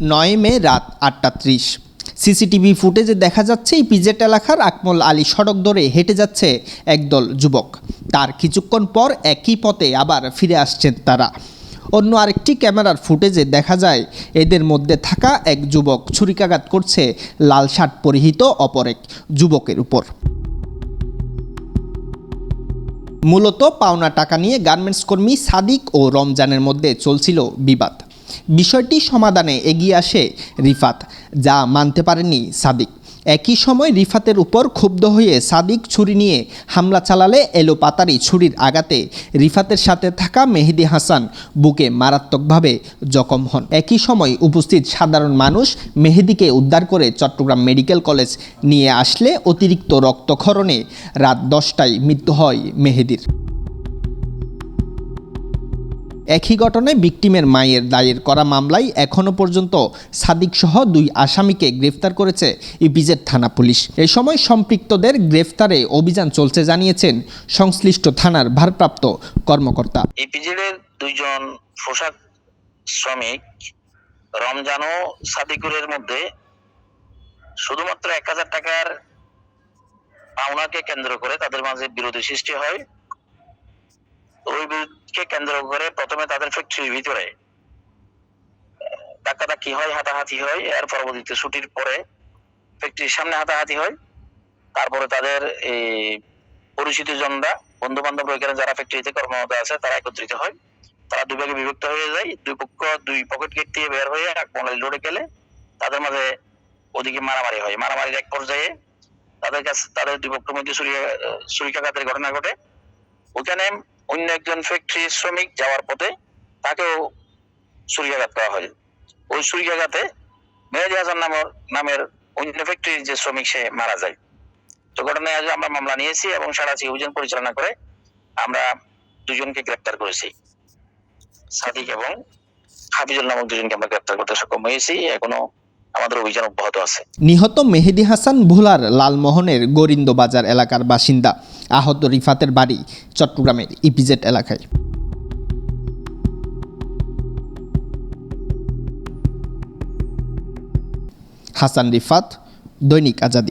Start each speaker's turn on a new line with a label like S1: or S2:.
S1: 9 মে রাত 8:30। সিসিটিভি ফুটেজে দেখা যাচ্ছে ইপিজেড এলাকার আকমল আলী সড়ক ধরে হেঁটে যাচ্ছে একদল যুবক। তার কিছুক্ষণ পর একই পথে আবার ফিরে আসছেন তারা। অন্য আরেকটি ক্যামেরার ফুটেজে দেখা যায় এদের মধ্যে থাকা এক যুবক ছুরিকাঘাত করছে লাল শার্ট পরিহিত অপর এক যুবকের উপর। মূলত পাওনা টাকা নিয়ে গার্মেন্টস কর্মী সাদিক ও রমজানের মধ্যে চলছিল বিবাদ। বিষয়টি সমাধানে এগিয়ে আসে রিফাত, যা মানতে পারেনি সাদিক। একই সময় রিফাতের উপর ক্ষুব্ধ হয়ে সাদিক ছুরি নিয়ে হামলা চালালে এলোপাতাড়ি ছুরির আঘাতে রিফাতের সাথে থাকা মেহেদী হাসান বুকে মারাত্মকভাবে জখম হন। একই সময় উপস্থিত সাধারণ মানুষ মেহেদীকে উদ্ধার করে চট্টগ্রাম মেডিকেল কলেজ নিয়ে আসলে অতিরিক্ত রক্তক্ষরণে রাত 10টায় মৃত্যু হয় মেহেদীর। একই ঘটনায় ভিকটিমের মায়ের দায়ের করা মামলায় এখনও পর্যন্ত সাদিকসহ 2 আসামিকে গ্রেফতার করেছে ইপিজেড থানা পুলিশ। এ সময় সম্পৃক্তদের গ্রেফতারে অভিযান চলছে জানিয়েছেন সংশ্লিষ্ট থানার ভারপ্রাপ্ত কর্মকর্তা।
S2: ইপিজেডের 2 জন পোশাক শ্রমিক রমজান ও সাদিকুরের মধ্যে শুধুমাত্র 1000 টাকার পাওনাকে কেন্দ্র করে তাদের মাঝে বিরোধী সৃষ্টি হয়। ওই বিরোধকে কেন্দ্র করে প্রথমে তাদের ফ্যাক্টরির ভিতরে ধাক্কাধাক্কি হয়, হাতাহাতি হয়। এর পরবর্তীতে ছুটির পরে ফ্যাক্টরির সামনে হাতাহাতি হয়। তারপরে তাদের পরিচিত জনরা, বন্ধু বান্ধব এখানে যারা ফ্যাক্টরিতে কর্মরত আছে তারা একত্রিত হয়। তারা 2 ভাগে বিভক্ত হয়ে যায়। 2 পক্ষ 2 পকেট গেট দিয়ে বের হয়ে আকমল আলী রোডে গেলে তাদের মাঝে ওদিকে মারামারি হয়। মারামারির এক পর্যায়ে তাদের 2 পক্ষের মধ্যে ছুরিকাঘাতের ঘটনা ঘটে। ওখানে অন্য একজন ফ্যাক্টরি শ্রমিক যাওয়ার পথে তাকেও ছুরিকাঘাত করা হয়। ওই ছুরিকাঘাতে মেহেদী হাসান নামের অন্য ফ্যাক্টরির যে শ্রমিক সে মারা যায়। তো ঘটনায় আজ আমরা মামলা নিয়েছি এবং সারাশি অভিযান পরিচালনা করে আমরা 2 জনকে গ্রেপ্তার করেছি। সাদিক এবং হাফিজুল নামক 2 জনকে আমরা গ্রেপ্তার করতে সক্ষম হয়েছি। এখনো আমাদের অভিযান অব্যাহত আছে।
S1: নিহত মেহেদী হাসান ভোলার লালমোহনের গোরিন্দবাজার এলাকার বাসিন্দা। আহত রিফাতের বাড়ি চট্টগ্রামের ইপিজেড এলাকায়। হাসান রিফাত, দৈনিক আজাদী।